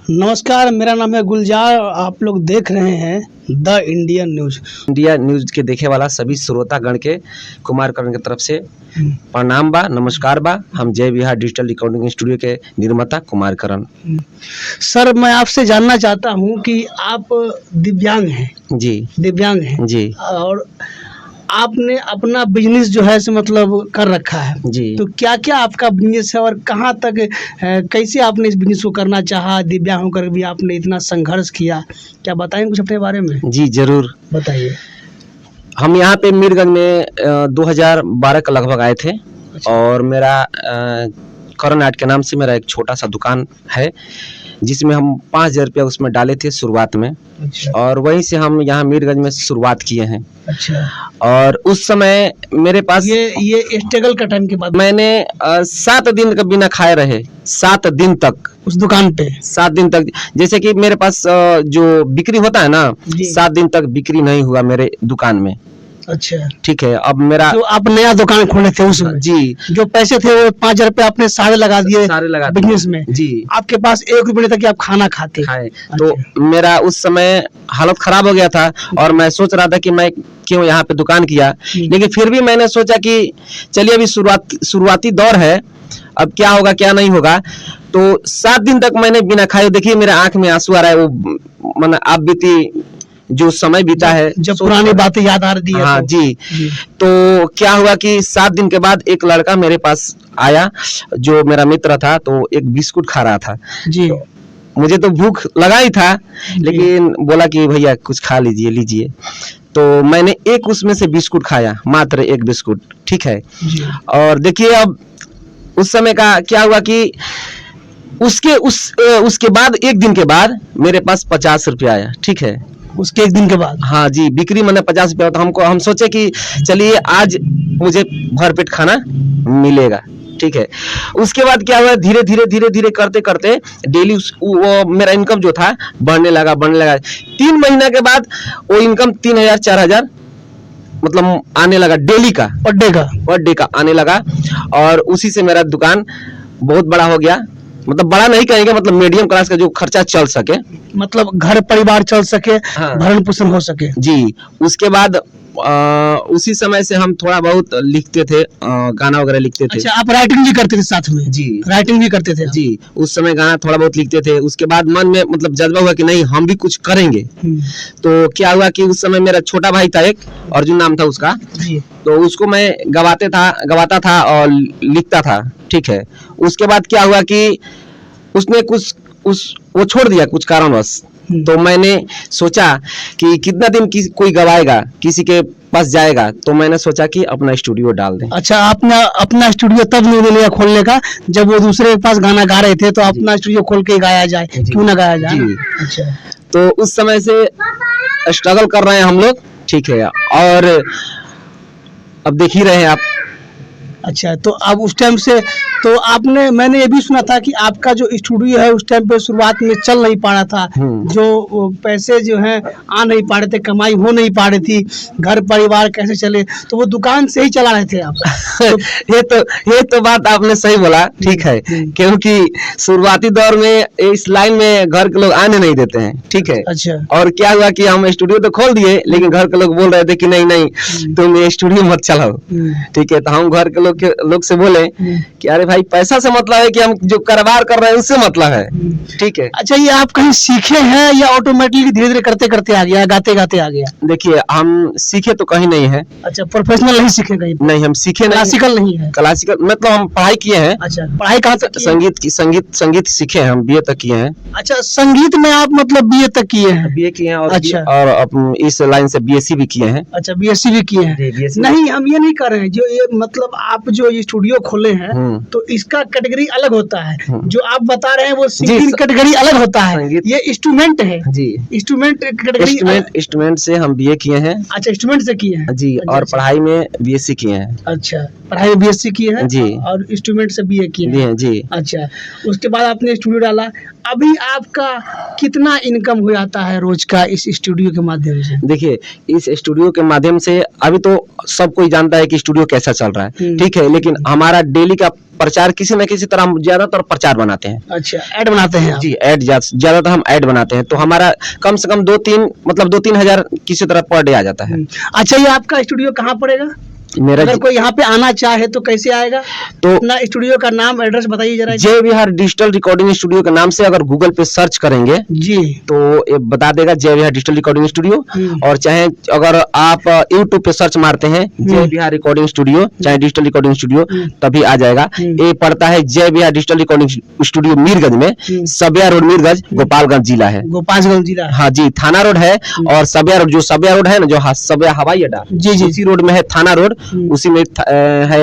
नमस्कार, मेरा नाम है गुलजार। आप लोग देख रहे हैं the Indian news. India news के देखे वाला सभी श्रोतागण के कुमार करण की तरफ से प्रणाम बा, नमस्कार बा। हम जय विहार डिजिटल रिकॉर्डिंग स्टूडियो के निर्माता कुमार करण। सर, मैं आपसे जानना चाहता हूं कि आप दिव्यांग हैं। जी दिव्यांग हैं जी और आपने अपना बिजनेस जो है मतलब कर रखा है। जी। तो क्या क्या आपका बिजनेस है और कहाँ तक कैसे आपने इस बिजनेस को करना चाहा? दिव्यांग होकर भी आपने इतना संघर्ष किया, क्या बताएंगे कुछ अपने बारे में? जी जरूर बताइए। हम यहाँ पे मीरगंज में 2012 के लगभग आए थे। अच्छा। और मेरा करण आर्ट के नाम से मेरा एक छोटा सा दुकान है, जिसमें हम 5,000 रुपया उसमें डाले थे शुरुआत में। अच्छा। और वहीं से हम यहाँ मीरगंज में शुरुआत किए हैं। अच्छा। और उस समय मेरे पास ये स्ट्रगल का टाइम के बाद मैंने 7 दिन का बिना खाए रहे, 7 दिन तक उस दुकान पे 7 दिन तक। जैसे कि मेरे पास जो बिक्री होता है ना, 7 दिन तक बिक्री नहीं हुआ मेरे दुकान में। अच्छा। ठीक है। अब मेरा तो आप नया दुकान खोले थे उसमें? जी। जो पैसे थे वो 5,000 रुपये आपने सारे लगा दिए बिजनेस में। जी। आपके पास 1 रुपये तक कि आप खाना खाते खाए। तो मेरा उस समय हालत खराब हो गया था और मैं सोच रहा था कि मैं क्यों यहाँ पे दुकान किया। लेकिन फिर भी मैंने सोचा कि चलिए अभी शुरुआती दौर है, अब क्या होगा क्या नहीं होगा। तो 7 दिन तक मैंने बिना खाए, देखिए मेरे आंख में आंसू आ रहा है। वो मतलब आप बीती जो समय बीता है, जब पुरानी बातें याद आ रही है। हाँ जी। तो क्या हुआ कि 7 दिन के बाद एक लड़का मेरे पास आया जो मेरा मित्र था। तो एक बिस्कुट खा रहा था जी। तो मुझे तो भूख लगा ही था, लेकिन बोला कि भैया कुछ खा लीजिए। तो मैंने एक उसमें से बिस्कुट खाया, मात्र एक बिस्कुट। ठीक है। और देखिए अब उस समय का क्या हुआ कि उसके बाद 1 दिन के बाद मेरे पास 50 रुपया आया। ठीक है। उसके 1 दिन के बाद? हाँ जी, बिक्री मैंने 50 रुपया। तो हम सोचे कि चलिए आज मुझे भरपेट खाना मिलेगा। ठीक है। उसके बाद क्या हुआ, धीरे धीरे करते करते डेली वो मेरा इनकम जो था बढ़ने लगा। 3 महीना के बाद वो इनकम 3,000 4,000 मतलब आने लगा डेली का, पर डे का आने लगा। और उसी से मेरा दुकान बहुत बड़ा हो गया। मतलब बड़ा नहीं कहेंगे, मतलब मीडियम क्लास का जो खर्चा चल सके, मतलब घर परिवार चल सके। हाँ। भरण पोषण हो सके। जी। उसके बाद उसी समय से हम थोड़ा बहुत लिखते थे, गाना वगैरह लिखते थे। अच्छा, आप राइटिंग भी करते थे साथ में? जी, राइटिंग भी करते थे जी। उस समय गाना थोड़ा बहुत लिखते थे। उसके बाद मन में मतलब जज्बा हुआ कि नहीं हम भी कुछ करेंगे। तो क्या हुआ कि उस समय मेरा छोटा भाई था एक, अर्जुन नाम था उसका। जी। तो उसको मैं गवाता था और लिखता था। ठीक है। उसके बाद क्या हुआ कि उसने वो छोड़ दिया कुछ कारणवश। तो मैंने सोचा कि कितना दिन कोई गवाएगा, किसी के पास जाएगा। तो मैंने सोचा कि अपना स्टूडियो डाल दें। अच्छा, आपने अपना स्टूडियो तब निर्णय लिया खोलने का जब वो दूसरे के पास गाना गा रहे थे, तो अपना स्टूडियो खोल के गाया जाए, क्यों ना गाया जाए? अच्छा। तो उस समय से स्ट्रगल कर रहे हैं हम लोग। ठीक है। और अब देख ही रहे हैं आप। अच्छा, तो अब उस टाइम से तो मैंने ये भी सुना था कि आपका जो स्टूडियो है उस टाइम पे शुरुआत में चल नहीं पा रहा था। जो पैसे जो हैं आ नहीं पा रहे थे, कमाई हो नहीं पा रही थी, घर परिवार कैसे चले? तो वो दुकान से ही चला रहे थे आप? ये तो बात आपने सही बोला। ठीक है। क्योंकि शुरुआती दौर में इस लाइन में घर के लोग आने नहीं देते हैं। ठीक है। अच्छा। और क्या हुआ कि हम स्टूडियो तो खोल दिए, लेकिन घर के लोग बोल रहे थे कि नहीं तुम ये स्टूडियो मत चलाओ। ठीक है। तो हम घर के लोग से बोले कि अरे भाई पैसा से मतलब है कि हम जो कारोबार कर रहे हैं उससे मतलब है। ठीक है। अच्छा, ये आप कहीं सीखे हैं या ऑटोमेटिकली धीरे धीरे करते करते आ गया, गाते गाते आ गया? देखिए हम सीखे तो कहीं नहीं है। अच्छा, प्रोफेशनल नहीं सीखे कहीं? नहीं, हम सीखे क्लासिकल नहीं है? क्लासिकल मतलब हम पढ़ाई किए हैं। अच्छा, पढ़ाई कहाँ तक? संगीत सीखे हैं हम, BA तक किए हैं। अच्छा, संगीत में आप मतलब BA तक किए हैं? BA किए हैं। और अच्छा। और इस लाइन से BSc भी किए हैं। अच्छा, BSc भी किए हैं? नहीं, हम ये नहीं कर रहे हैं। जो ये मतलब आप जो ये स्टूडियो खोले हैं तो इसका कैटेगरी अलग होता है। जो आप बता रहे हैं वो सिंगिंग कैटेगरी अलग होता है। ये इंस्ट्रूमेंट है जी। Instrument category. इंस्ट्रूमेंट से हम BA किए हैं। अच्छा, इंस्ट्रूमेंट से किए हैं जी। और पढ़ाई में BSc किए हैं। अच्छा, पढ़ाई में BSc किए हैं जी। और इंस्ट्रूमेंट से BA किए हैं जी। अच्छा, उसके बाद आपने स्टूडियो डाला। अभी आपका कितना इनकम हो जाता है रोज का इस स्टूडियो के माध्यम से? देखिए इस स्टूडियो के माध्यम से अभी तो सब कोई जानता है कि स्टूडियो कैसा चल रहा है। ठीक है। लेकिन हमारा डेली का प्रचार किसी न किसी तरह हम ज्यादातर प्रचार बनाते हैं। अच्छा, ऐड बनाते हैं आप? जी, ऐड ज्यादातर हम ऐड बनाते हैं, तो हमारा कम से कम 2-3 हजार किसी तरह पर डे आ जाता है। अच्छा, ये आपका स्टूडियो कहाँ पड़ेगा? मेरा अगर कोई यहाँ पे आना चाहे तो कैसे आएगा? तो अपना स्टूडियो का नाम, एड्रेस बताइए जरा। जय विहार डिजिटल रिकॉर्डिंग स्टूडियो के नाम से अगर गूगल पे सर्च करेंगे जी, तो ये बता देगा जय विहार डिजिटल रिकॉर्डिंग स्टूडियो। और चाहे अगर आप यूट्यूब पे सर्च मारते हैं जय विहार रिकॉर्डिंग स्टूडियो, चाहे डिजिटल रिकॉर्डिंग स्टूडियो, तभी आ जाएगा। ये पड़ता है जय विहार डिजिटल रिकॉर्डिंग स्टूडियो मीरगंज में, सबिया रोड मीरगंज, गोपालगंज जिला है। गोपालगंज जिला? हाँ जी, थाना रोड है। और सबिया रोड, जो सबिया रोड है ना, जो सबिया हवाई अड्डा, जी, उसी रोड में है थाना रोड, उसी में है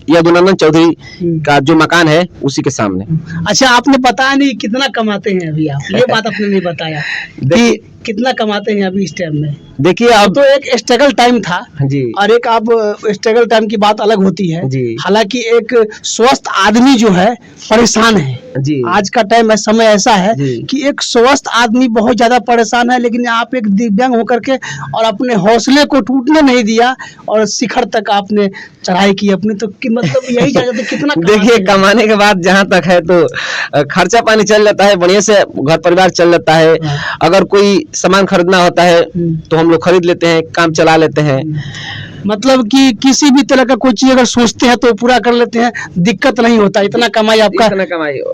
यदुनंदन चौधरी का जो मकान है उसी के सामने। अच्छा, आपने बताया नहीं कितना कमाते हैं अभी आप, ये बात आपने नहीं बताया कि कितना कमाते हैं अभी इस टाइम में। देखिए, अब तो एक स्ट्रगल टाइम था जी, और एक आप स्ट्रगल टाइम की बात अलग होती है जी। हालांकि एक स्वस्थ आदमी जो है परेशान है जी, आज का टाइम समय ऐसा है जी। कि एक स्वस्थ आदमी बहुत ज्यादा परेशान है, लेकिन आप एक दिव्यांग होकर के और अपने हौसले को टूटने नहीं दिया और शिखर तक आपने चढ़ाई की अपने, तो मतलब यही जान जाते कितना देखिए, कमाने के बाद जहाँ तक है तो खर्चा पानी चल जाता है, बढ़िया से घर परिवार चल जाता है। अगर कोई सामान खरीदना होता है तो हम लोग खरीद लेते हैं, काम चला लेते हैं। मतलब कि किसी भी तरह का कोई चीज अगर सोचते हैं तो पूरा कर लेते हैं, दिक्कत नहीं होता। इतना कमाई आपका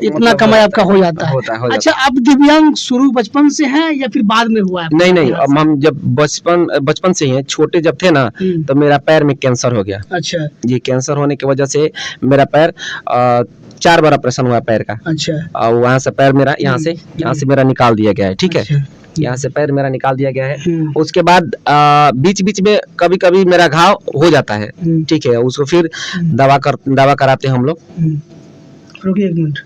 इतना कमाई आपका हो जाता है। अच्छा, आप दिव्यांग शुरू बचपन से हैं या फिर बाद में हुआ है? नहीं, अब हम जब बचपन से ही हैं, छोटे जब थे ना, तो मेरा पैर में कैंसर हो गया। अच्छा, ये कैंसर होने की वजह से मेरा पैर 4 बार ऑपरेशन हुआ पैर का। अच्छा, वहाँ से पैर मेरा यहाँ से मेरा निकाल दिया गया है। ठीक है, यहाँ से पैर मेरा निकाल दिया गया है। उसके बाद बीच बीच में कभी कभी मेरा घाव हो जाता है। ठीक है, उसको फिर दवा कराते हैं हम लोग। रुकिए एक मिनट।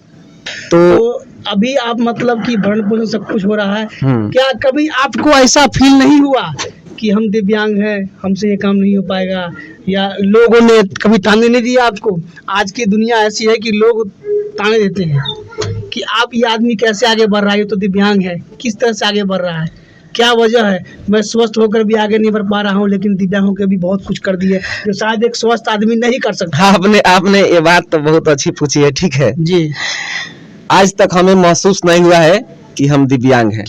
तो अभी आप मतलब कि भरण पोषण सब कुछ हो रहा है, क्या कभी आपको ऐसा फील नहीं हुआ कि हम दिव्यांग हैं, हमसे ये काम नहीं हो पाएगा, या लोगों ने कभी ताने नहीं दिया आपको? आज की दुनिया ऐसी है कि लोग ताने देते हैं कि आप ये आदमी कैसे आगे बढ़ रहा है, ये तो दिव्यांग है, किस तरह से आगे बढ़ रहा है, क्या वजह है? मैं स्वस्थ होकर भी आगे नहीं बढ़ पा रहा हूँ, लेकिन दिव्यांग होकर भी बहुत कुछ कर दिए जो शायद एक स्वस्थ आदमी नहीं कर सकता। आपने ये बात तो बहुत अच्छी पूछी है। ठीक है जी, आज तक हमें महसूस नहीं हुआ है कि हम दिव्यांग हैं।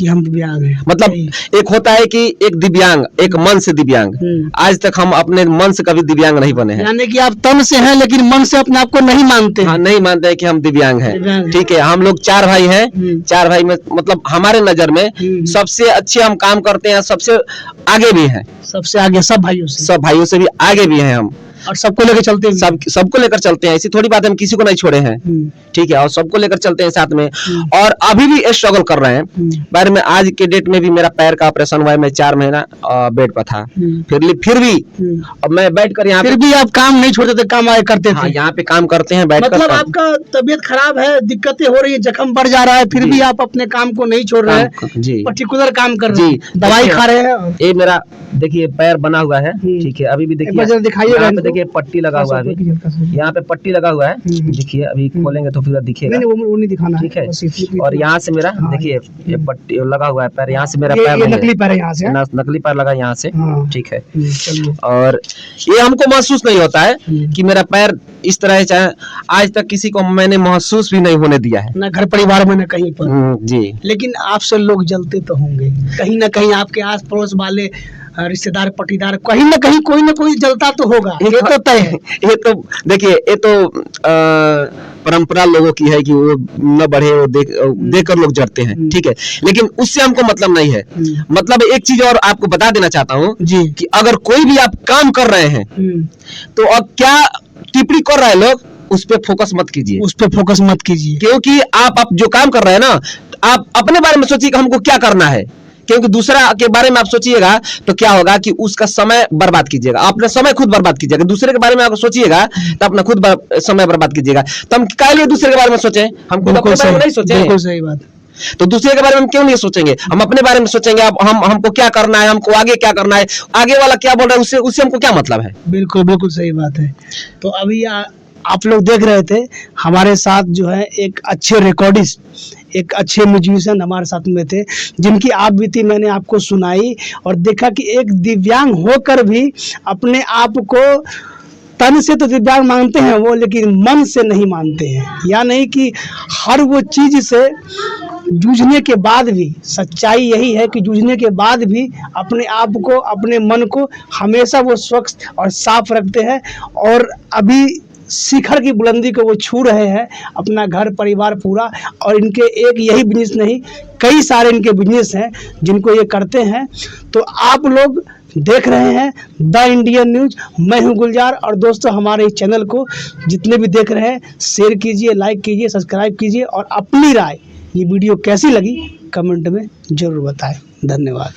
मतलब एक होता है कि एक दिव्यांग, एक मन से दिव्यांग। आज तक हम अपने मन से कभी दिव्यांग नहीं बने हैं। यानी कि आप तन से हैं लेकिन मन से अपने आप को नहीं मानते। हाँ, नहीं मानते हैं कि हम दिव्यांग हैं। ठीक है, हम लोग 4 भाई हैं। 4 भाई में मतलब हमारे नजर में सबसे अच्छे हम काम करते हैं, सबसे आगे भी हैं, सबसे आगे सब भाइयों से भी आगे भी हैं हम, और सबको लेकर चलते हैं। सबको लेकर चलते हैं। ऐसी थोड़ी बात है हम किसी को नहीं छोड़े हैं। ठीक है, और सबको लेकर चलते हैं साथ में, और अभी भी स्ट्रगल कर रहे हैं। बारे में आज के डेट में भी मेरा पैर का ऑपरेशन हुआ है, मैं 4 महीना बेड पर था। फिर भी अब मैं बैठ कर यहाँ, फिर भी आप काम नहीं छोड़ते थे, काम आए करते थे। हाँ, यहाँ पे काम करते हैं बैठ कर। मतलब आपका तबीयत खराब है, दिक्कतें हो रही है, जख्म बढ़ जा रहा है, फिर भी आप अपने काम को नहीं छोड़ रहे हैं जी, पर्टिकुलर काम कर रहे हैं, दवाई खा रहे हैं। ये मेरा देखिए पैर बना हुआ है। ठीक है, अभी भी देखिए, दिखाइएगा, देखिए पट्टी लगा हुआ है, यहाँ पे पट्टी लगा हुआ है। देखिए, अभी खोलेंगे तो फिर दिखेगा। वो नहीं दिखाना। ठीक है, और यहाँ से मेरा देखिए ये पट्टी लगा हुआ है पैर, यहाँ से मेरा पैर नकली पैर है, यहाँ से नकली पैर लगा यहाँ से। ठीक है, और ये हमको महसूस नहीं होता है कि मेरा पैर इस तरह है, चाहे आज तक किसी को मैंने महसूस भी नहीं होने दिया है, ना घर परिवार में, ना कहीं पर जी। लेकिन आपसे लोग जलते तो होंगे कहीं ना कहीं, आपके आस पड़ोस वाले रिश्तेदार पटीदार कहीं ना कहीं कोई ना कोई जलता तो होगा, ये तो तय है। ये तो देखिए, ये तो परंपरा लोगों की है कि वो न बढ़े, वो देख कर लोग जड़ते हैं। ठीक है, लेकिन उससे हमको मतलब नहीं है। मतलब एक चीज और आपको बता देना चाहता हूँ जी, कि अगर कोई भी आप काम कर रहे हैं तो अब क्या टिप्पणी कर रहे हैं लोग, उस पे फोकस मत कीजिए, क्योंकि आप जो काम कर रहे हैं ना, आप अपने बारे में सोचिए कि हमको क्या करना है, क्योंकि दूसरा के बारे में आप सोचिएगा तो क्या होगा कि उसका समय बर्बाद कीजिएगा, अपना समय खुद बर्बाद कीजिएगा। दूसरे के बारे में आप सोचिएगा तो अपना खुद समय बर्बाद कीजिएगा। तो हम क्या लिए दूसरे के बारे में सोचें, हम खुद अपने बारे में नहीं सोचें। बिल्कुल सही बात। तो दूसरे के बारे में हम क्यों नहीं सोचेंगे, हम अपने बारे में सोचेंगे। अब हमको क्या करना है, हमको आगे क्या करना है, आगे वाला क्या बोल रहा है उससे हमको क्या मतलब है। बिल्कुल बिल्कुल सही बात है। तो अभी आप लोग देख रहे थे हमारे साथ जो है एक अच्छे रिकॉर्डिस्ट, एक अच्छे म्यूजिशियन हमारे साथ में थे, जिनकी आप बीती मैंने आपको सुनाई और देखा कि एक दिव्यांग होकर भी अपने आप को तन से तो दिव्यांग मानते हैं वो, लेकिन मन से नहीं मानते हैं। या नहीं कि हर वो चीज़ से जूझने के बाद भी, सच्चाई यही है कि जूझने के बाद भी अपने आप को, अपने मन को हमेशा वो स्वच्छ और साफ रखते हैं। और अभी शिखर की बुलंदी को वो छू रहे हैं, अपना घर परिवार पूरा। और इनके एक यही बिजनेस नहीं, कई सारे इनके बिजनेस हैं जिनको ये करते हैं। तो आप लोग देख रहे हैं द इंडियन न्यूज, मैं हूं गुलजार। और दोस्तों, हमारे इस चैनल को जितने भी देख रहे हैं, शेयर कीजिए, लाइक कीजिए, सब्सक्राइब कीजिए और अपनी राय, ये वीडियो कैसी लगी कमेंट में ज़रूर बताएं। धन्यवाद।